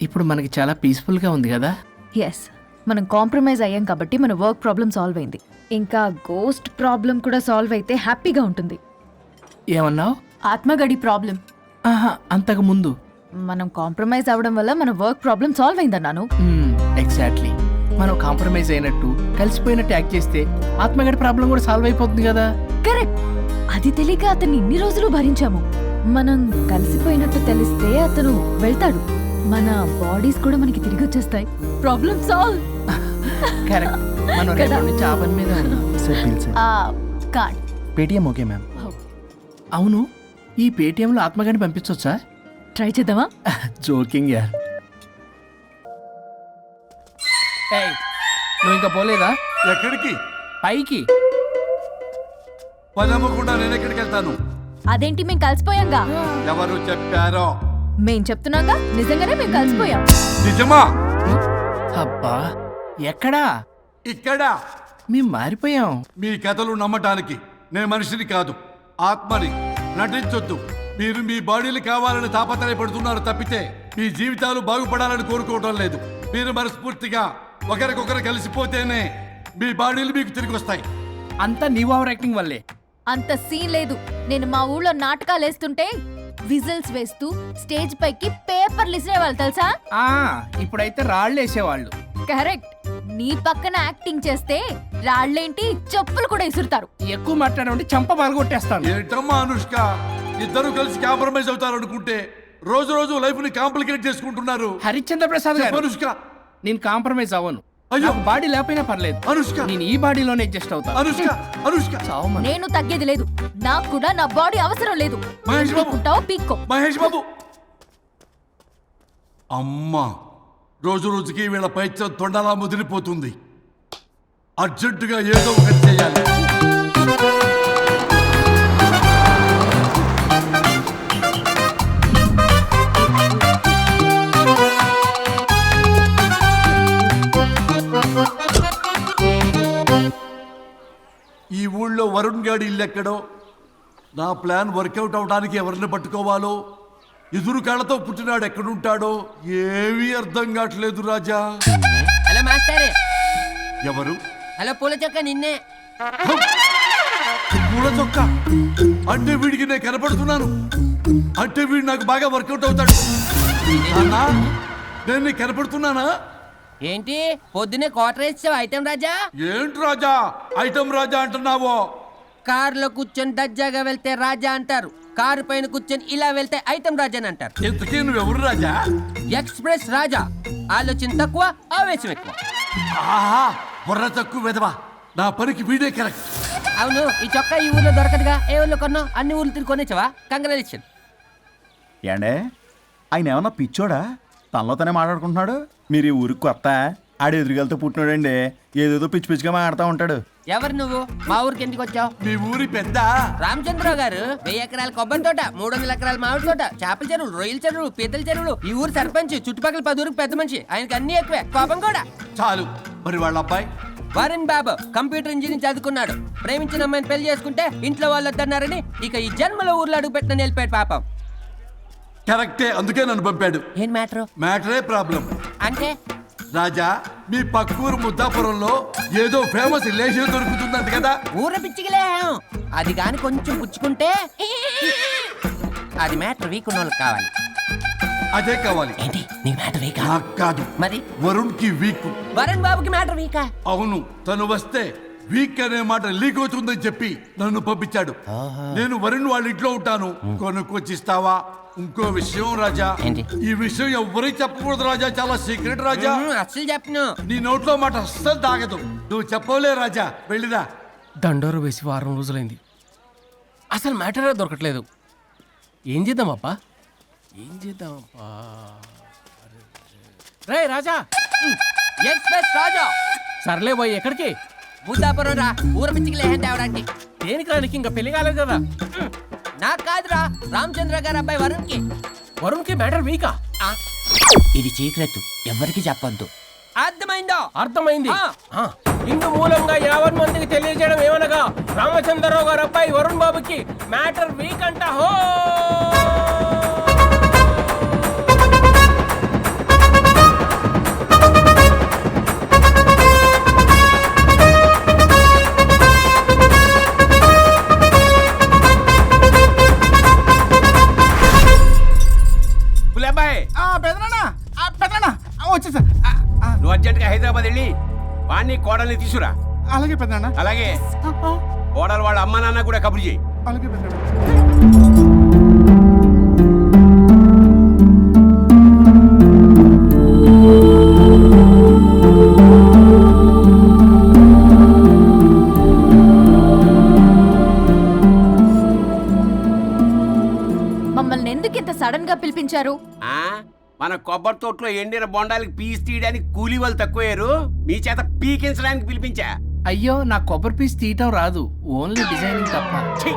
ఇప్పుడు మనకి చాలా పీస్ఫుల్గా ఉంది కదా. ఎస్, మనం కాంప్రమైజ్ అయ్యాం కాబట్టి మన వర్క్ ప్రాబ్లం సాల్వ్ అయింది. ఇంకా గోస్ట్ ప్రాబ్లం కూడా సాల్వ్ అయితే హ్యాపీగా ఉంటుంది. ఏమన్నావు? ఆత్మగడి ప్రాబ్లం ఆహా, అంతకు ముందు. మనం కాంప్రమైజ్ అవ్వడం వల్ల మన వర్క్ ప్రాబ్లం సాల్వ్ అయిందన్నాను. ఎగ్జాక్ట్లీ. మనం కాంప్రమైజ్ అయినట్టు కలిసిపోయినట్టు యాక్ట్ చేస్తే ఆత్మగడి ప్రాబ్లం కూడా సాల్వ్ అయిపోతుంది కదా. కరెక్ట్. అది తెలియక అతన్ని ఇన్ని రోజులు భరించాము. మనం కలిసిపోయినట్టు తెలిస్తే అతను వెళ్తాడు. మన బాడీస్ కూడా మనకి తిరిగి వచ్చేస్తాయి. Problem solve. కరెక్ట్. మనం రేపటి నుంచి ఆ పని మీద ఉన్నాం. Sir bill sir. Card. Paytm okay ma'am. అవును, ఈ పేటిఎంలో ఆత్మగడిని పంపించవచ్చా? ట్రై చేద్దామా? జోకింగ్ యార్. ఏయ్, నువ్వు ఇంకా పోలేదా? ఎక్కడికి? పైకి. పని అమ్మకుండా నేను ఎక్కడికి వెళ్తాను? అదేంటి, మేము కలిసిపోయాంగా. ఎవరు చెప్పారో? మేం చెప్తున్నాగా, నిజంగానే మేము కలిసిపోయాం. నిజమా? అబ్బా, ఎక్కడా? ఇక్కడ. మేము మారిపోయాం. మీ కథలు నమ్మటానికి నేను మనిషిని కాదు, ఆత్మని. నటించొద్దు. మీరు మీ బాడీలు కావాలని తాపత్రయపడుతున్నారు తప్పితే మీ జీవితాలు బాగుపడాలని కోరుకోవడం లేదు. మీరు మనస్ఫూర్తిగా ఒకరికొకరు కలిసిపోతేనే మీ బాడీలు మీకు తిరిగి వస్తాయి. అంతా నీ ఓవర్ యాక్టింగ్ వల్లే. అంత సీన్ లేదు. నేను మా ఊళ్ళో నాటకాలు వేస్తుంటే విజిల్స్ వేస్తూ స్టేజ్ పైకి పేపర్లు ఇసిరేవాళ్ళు తెలుసా? ఇప్పుడైతే రాళ్ళు వేసేవాళ్ళు. కరెక్ట్. నీ పక్కన యాక్టింగ్ చేస్తే రాళ్ళేంటి, చెప్పులు కూడా ఇసురుతారు. ఎక్కువ మాట్లాడంటే చంప బాలగొట్టేస్తాను. ఏంటమ్మా అనుష్క, ఇద్దరు కలిసి కాంప్రమైజ్ అవుతారు అనుకుంటే రోజు రోజు లైఫ్ ని కాంప్లికేట్ చేసుకుంటున్నారు. హరిశ్చంద్ర ప్రసాద్ గారు, అనుష్క, నేను కాంప్రమైజ్ అవ్వను. అయ్యో, బాడీ లేకపోయినా పర్లేదు. అనుష్క, నేను ఈ బాడీలోనే అడ్జస్ట్ అవుతాను. అనుష్క, అనుష్క. నేను తగ్గేది లేదు. నాకు కూడా నా బాడీ అవసరం లేదు. మహేష్ బాబు, పీక్కుంటావో పీక్కో. మహేష్ బాబు. అమ్మా, రోజు రోజుకి వీళ్ళ పైత్యం తొండలా ముదిరిపోతుంది. అర్జెంటుగా ఏదో ఒకటి చేయాలి. ఈ ఊళ్ళో వరుణ్ గాడి ఇల్లు ఎక్కడో, నా ప్లాన్ వర్కౌట్ అవడానికి ఎవరిని పట్టుకోవాలో, ఎదురు కాళ్ళతో పుట్టినాడు ఎక్కడుంటాడో ఏమీ అర్థం కావట్లేదు రాజా. Hello master. ఎవరు? హలో పూల చొక్క నిన్నే. పూల చొక్క అంటే వీడికి నేను కనపడుతున్నాను. అంటే వీడు నాకు బాగా వర్కౌట్ అవుతాడు. నాన్నా, నేను నీకు కనపడుతున్నానా? ఏంటి పొద్దునే క్వార్టర్ వేసావు ఐటమ్ రాజా? ఏంటి రాజా ఐటమ్ రాజా అంటున్నావో? కారులో కూర్చొని దజ్జాగా వెళ్తే రాజా అంటారు, కారు పైన కూర్చొని ఇలా వెళ్తే ఐటమ్ రాజా అని అంటారు. ఇంతకీ నువ్వెవరు రాజా? ఎక్స్ప్రెస్ రాజా. ఆలోచన తక్కువ, ఆవేశం ఎక్కువ. ఆహా, బుర్ర తక్కువ వెదవా. నా పనికి వీడే కరెక్ట్. అవును, ఈ చొక్కా ఈ ఊర్లో దొరకదుగా. ఏ ఊర్లో కొన్నావు? అన్ని ఊర్లు తిరిగి కొనేచ్చావా? కంగ్రాచులేషన్. ఏండే, ఆయన ఏమన్నా పిచ్చోడా? తనలో తనే మాట్లాడుకుంటున్నాడు. మీరు ఈ ఊరికి కొత్త, ఆడు ఎదురుగలతో పుట్టినాడండి. ఏదేదో పిచ్చి పిచ్చిగా మాట్లాడుతూ ఉంటాడు. ఎవరు నువ్వు? మా ఊరికి ఎందుకు వచ్చావు? మీ ఊరి పెద్ద రామచంద్రరావు గారు 1000 ఎకరాల కొబ్బరి తోట, 300 ఎకరాల మామిడి తోట, చేపల చెరువులు, రొయ్యల చెరువులు, పీతల చెరువులు. ఈ ఊరు సర్పంచ్, చుట్టుపక్కల 10 ఊరికి పెద్ద మనిషి. ఆయనకి అన్ని ఎక్కువే, కోపం కూడా. చాలు. మరి వాళ్ళ అబ్బాయి వరుణ్ బాబు కంప్యూటర్ ఇంజనీరింగ్ చదువుకున్నాడు. ప్రేమించిన అమ్మాయిని పెళ్లి చేసుకుంటే ఇంట్లో వాళ్ళు వద్దన్నారని ఇక ఈ జన్మలో ఊర్లో అడుగు పెట్టిన నిలిపాడు పాపం. కరెక్టే, అందుకే నన్ను పంపాడు. ఏం మ్యాటర్? మ్యాటరే ప్రాబ్లం. అంటే రాజా, మీ పక్కూరు ముద్దాపురంలో ఏదో ఫేమస్ రిలేషన్ దొరుకుతుందంట కదా? ఊర పిచ్చికిలే. అది గాని కొంచెం పుచ్చుకుంటే అది మ్యాటర్ వీక్ ఉన్న వాళ్ళకి కావాలి. అదే కావాలి. ఏంటి నీ మ్యాటర్ వీకా? నాకు కాదు, మరి వరుణ్ కి వీక్. వరుణ్ బాబుకి మ్యాటర్ వీకా? అవును, తను వస్తే వీక్ అనే మాట లీక్ అవుతుందని చెప్పి నన్ను పంపించాడు. నేను వరుణ్ వాళ్ళ ఇంట్లో ఉంటాను, కొనుక్కొచ్చిస్తావా? ఇంకో విషయం రాజా, ఏంటి? ఈ విషయం ఎవరికి చెప్పకూడదు రాజా, చాలా సీక్రెట్ రాజా. అస్సలు చెప్పను. నీ నోట్లో మాట అస్సలు తాగదు. నువ్వు చెప్పవలే రాజా, వెళ్ళిరా. దండోరు వేసి వారం రోజులైంది, అసలు మ్యాటరే దొరకట్లేదు. ఏం చేద్దామప్పా? రే రాజా. ఎక్స్ప్రెస్ రాజా. సర్లే పోయి ఎక్కడికి? ముద్దాపురం రా, ఊర పిచ్చికి లేహం తేవడానికి. దేనికి రానికి? ఇంకా పెళ్లి కాలేదు కదా. నాకు కాదురా, రామచంద్ర గారు అబ్బాయి వరుణ్ కి. వరుణ్ కి మ్యాటర్ వీకా? ఇది సీక్రెట్, ఎవరికి చెప్పొద్దు. అర్థమైందో? అర్థమైంది. ఇందు మూలంగా 50 మందికి తెలియజేయడం ఏమనగా, రామచంద్రరావు గారు అబ్బాయి వరుణ్ బాబుకి మ్యాటర్ వీక్ అంట. హో బాయ్ పెద్దనా వచ్చేసా. నువ్వు అర్జెంట్గా హైదరాబాద్ వెళ్ళి వాణ్ణి కోడల్ని తీసుకురా. అలాగే పెద్దనా. అలాగే కోడలు వాళ్ళ అమ్మ నాన్న కూడా కబురు చేయి. అలాగే పెద్దనా. మమ్మల్ని ఎందుకు ఇంత సడన్ గా పిలిపించారు? ఆ మన కొబ్బరి తోటలో ఎండిన బొండాలకి పీస్ తీయడానికి కూలీ వాళ్ళు తక్కువయ్యారు, మీ చేత పీకించడానికి పిలిపించా. అయ్యో నా కొబ్బరి పీస్ తీయటం రాదు, ఓన్లీ డిజైనింగ్ తప్ప. ఛీ!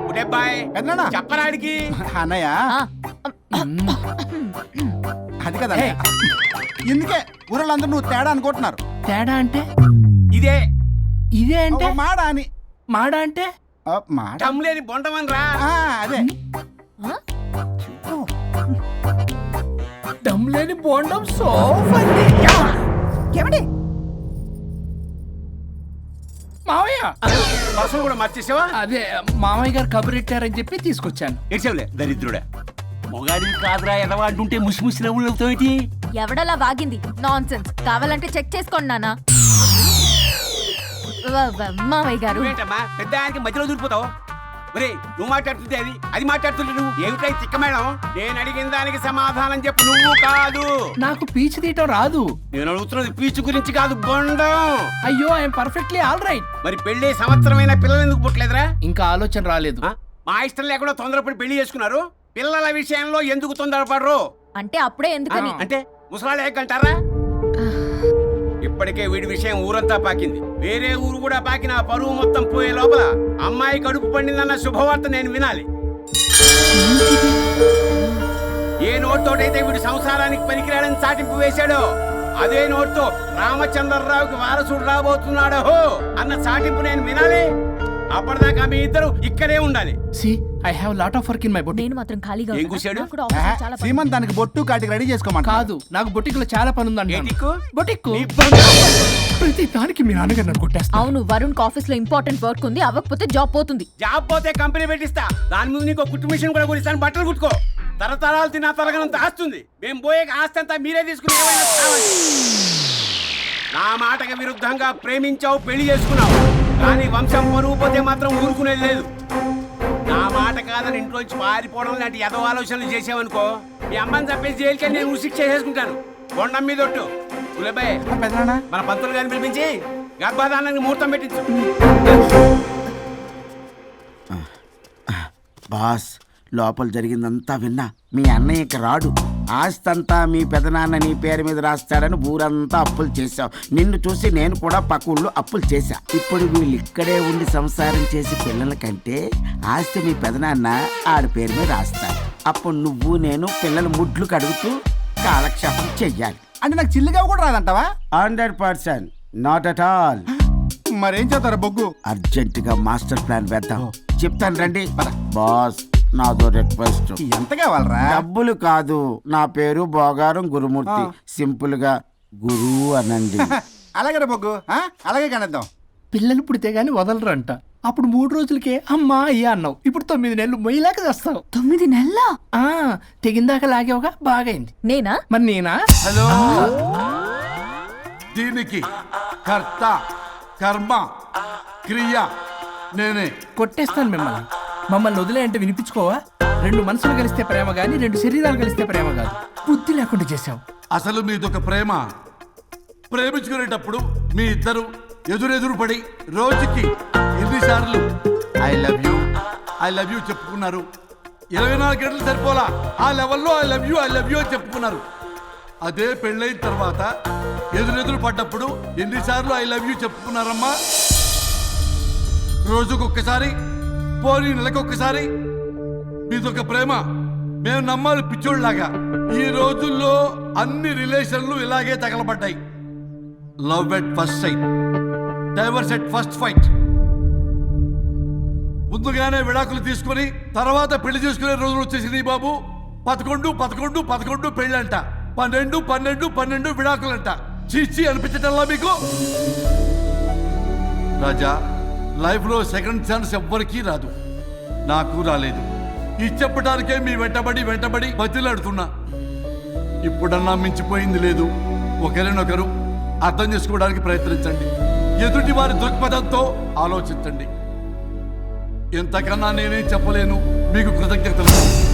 ఒరే బాయ్ పెద్దనా. చెప్పరాడికి. అన్నయ్య ఆ, అది కదా ఎందుకే ఊరలందరూ నువ్వు తేడా అనుకుంటున్నారు. తేడా అంటే ఇదే ఇదే అంటే మాడ అని. మాడ అంటే మాడ టమ్లేని బొండమని రా. అదే దమ్ లేని బోండం సోఫ్ అండి. ఏమండి? మావయ్య పర్సలు కూడా మర్చేసావా? అదే మామయ్య గారు కబురెట్టారని చెప్పి తీసుకొచ్చాను. ఏడ్చావులే దరిద్రుడా. మొగాడివి కాదురా ఎదవా అంటుంటే ముసి ముసి నవ్వులు అవుతావేటి? ఎవడలా వాగింది? Nonsense. కావాలంటే చెక్ చేసుకోండి నాన్న. మామయ్య గారు నువ్వేంటమ్మా పెద్ద ఆయనకి మధ్యలో దూరిపోతావు? ఒరే నువ్వు మాట్లాడుతుంటే అది మాట్లాడుతుంటే నువ్వు ఏమిటై తిక్క మేడం? నేను అడిగిన దానికి సమాధానం చెప్పు. నువ్వు కాదు. నాకు పీచు తీయటం రాదు. నేను అడుగుతున్నది పీచు గురించి కాదు, బొండం. అయ్యో ఐఎమ్ పర్ఫెక్ట్లీ ఆల్ రైట్. మరి పెళ్లి సంవత్సరమైన పిల్లలు ఎందుకు పుట్టలేదురా? ఇంకా ఆలోచన రాలేదు. ఆ? మా ఇష్టం లేకుండా తొందరపడి పెళ్లి చేసుకున్నారు. పిల్లల విషయంలో ఎందుకు తొందరపడరు? అంటే అప్పుడే ఎందుకని? అంటే ముసలాళ్ళు ఏకంటారా? ఇప్పటికే వీడి విషయం ఊరంతా పాకింది. వేరే ఊరు కూడా పాకిన ఆ పరువు మొత్తం పోయే లోపల అమ్మాయి కడుపు పండిందన్న శుభవార్త నేను వినాలి. ఏ నోట్తోటైతే వీడు సంసారానికి పనికిరాడని చాటింపు వేశాడో అదే నోట్తో రామచంద్రరావుకి వారసుడు రాబోతున్నాడో అన్న చాటింపు నేను వినాలి. అప్పటిదాకా మీ ఇద్దరు ఇక్కడే ఉండాలి. So I have lot of work in my boutique. నేను మాత్రం ఖాళీగా ఏం ఉన్నానా? కూశాడు? నాకు కూడా ఆఫీస్లో చాలా పని. సీమంతానికి బొట్టు కాటికి రెడీ చేసుకోమంట. కాదు, నాకు బొటిక్ లో చాలా పని ఉందండి. ఏటిక్కు? బొటిక్ నీ బంధం. ప్రతి దానికి మీ నాన్నగారు నన్ను కొట్టేస్తా. అవును, వరుణ్ ఆఫీస్ లో ఇంపార్టెంట్ వర్క్ ఉంది, అవ్వకపోతే జాబ్ పోతుంది. జాబ్ పోతే కంపెనీ పెట్టిస్తా. దాని ముందు నీకు కుట్టు మిషన్ కూడా కొనిస్తాను. బట్టలు కుట్టుకో. తరతరాలు తిన్నా తరగనంత ఆస్తుంది. మేము పోయే ఆస్తి అంతా మీరే తీసుకుని ఏమైనా కావాలి. నా మాటకి విరుద్ధంగా ప్రేమించావు, పెళ్లి చేసుకున్నావు. కానీ వంశం పరువు పోతే మాత్రం ఊరుకునేది లేదు. నా మాట కాదని ఇంట్లోంచి పారిపోవడం లాంటి ఎదో ఆలోచనలు చేసావనుకో, మీ అమ్మని చంపేసి జైలుకి నేను ఉసిక్ చేసేసుకుంటాను. కొండం మీద ఒట్టు. ఉలబాయ్ పెద్దనా. మన పంతులు గారిని పిలిపించి గర్భాధానానికి ముహూర్తం పెట్టించు. బాస్ లోపల జరిగిందంతా విన్నా. మీ అన్నయ్యకి రాడు, ఆస్తంతా మీ పెదనాన్న నీ పేరు మీద రాస్తాడని ఊరంతా అప్పులు చేశావు. నిన్ను చూసి నేను కూడా పక్క ఊళ్ళో అప్పులు చేశా. ఇప్పుడు వీళ్ళు ఇక్కడే ఉండి సంసారం చేసి పిల్లల కంటే ఆస్తి మీ పెదనాన్న ఆడి పేరు మీద రాస్తాడు. అప్పుడు నువ్వు నేను పిల్లల ముడ్లు కడుగుతూ కాలక్షేపం చెయ్యాలి. అంటే నాకు చిల్లిగా కూడా రాదంటావా? 100% నాట్ అట్ ఆల్. మరేం చేస్తారా బొగ్గు? అర్జెంటుగా మాస్టర్ ప్లాన్ వేద్దాం. చెప్తాను రండి. బాస్ నాదో రిక్వెస్ట్. ఎంత కావాలరా? డబ్బులు కాదు, నా పేరు బోగారం గురుమూర్తి. సింపుల్ గా గురు అనండి. అలాగే బొగ్గు, అలాగే కనేద్దాం. పిల్లలు పుడితే గానీ వదలరంట. అప్పుడు 3 రోజులకే అమ్మా అయ్యా అన్నావు. ఇప్పుడు 9 నెలలు మొయ్యలాక చేస్తావు. 9 నెలల తెగిందాక లాగేవగా బాగైంది. నేనా? మరి నేనా? హలో. దీనికి కర్త కర్మ క్రియ నేనే. కొట్టేస్తాను మిమ్మల్ని. మమ్మల్ని వదిలే అంటే వినిపించుకోవా? 2 మనసులు కలిస్తే ప్రేమ గాని 2 శరీరాలు కలిస్తే ప్రేమ కాదు. బుద్ధి లేకుండా చేసావు. అసలు మీదొక ప్రేమ. ప్రేమించుకునేటప్పుడు మీ ఇద్దరు ఎదురెదురు పడి రోజుకి ఎన్నిసార్లు ఐ లవ్ యూ చెప్పుకున్నారు? 24 గంటలు సరిపోలా. ఆ లెవెల్లో ఐ లవ్ యూ అని చెప్పుకున్నారు. అదే పెళ్ళైన తర్వాత ఎదురెదురు పడ్డప్పుడు ఎన్నిసార్లు ఐ లవ్ యూ చెప్పుకున్నారమ్మా? రోజుకొక్కసారి, పోనీ నెలకొక్కసారి. మీదొక ప్రేమ. మేము నమ్మాలి పిచ్చోళ్ళలాగా. ఈ రోజుల్లో అన్ని రిలేషన్లు ఇలాగే తగలబడ్డాయి. Love at first sight, divorce at first fight. ముందుగానే విడాకులు తీసుకుని తర్వాత పెళ్లి చేసుకునే రోజులు వచ్చేసింది బాబు. 11 పెళ్ళంట, 12 విడాకులంట. చీచి అనిపించటల్లా మీకు? రాజా, లైఫ్ లో సెకండ్ ఛాన్స్ ఎవ్వరికీ రాదు. నాకు రాలేదు. ఈ చెప్పడానికే మీ వెంటబడి బతిలాడుతున్నా. ఇప్పుడన్నా మించిపోయింది లేదు. ఒకరినొకరు అర్థం చేసుకోవడానికి ప్రయత్నించండి. ఎదుటి వారి దృక్పథంతో ఆలోచించండి. ఎంతకన్నా నేనేం చెప్పలేను. మీకు కృతజ్ఞతలు.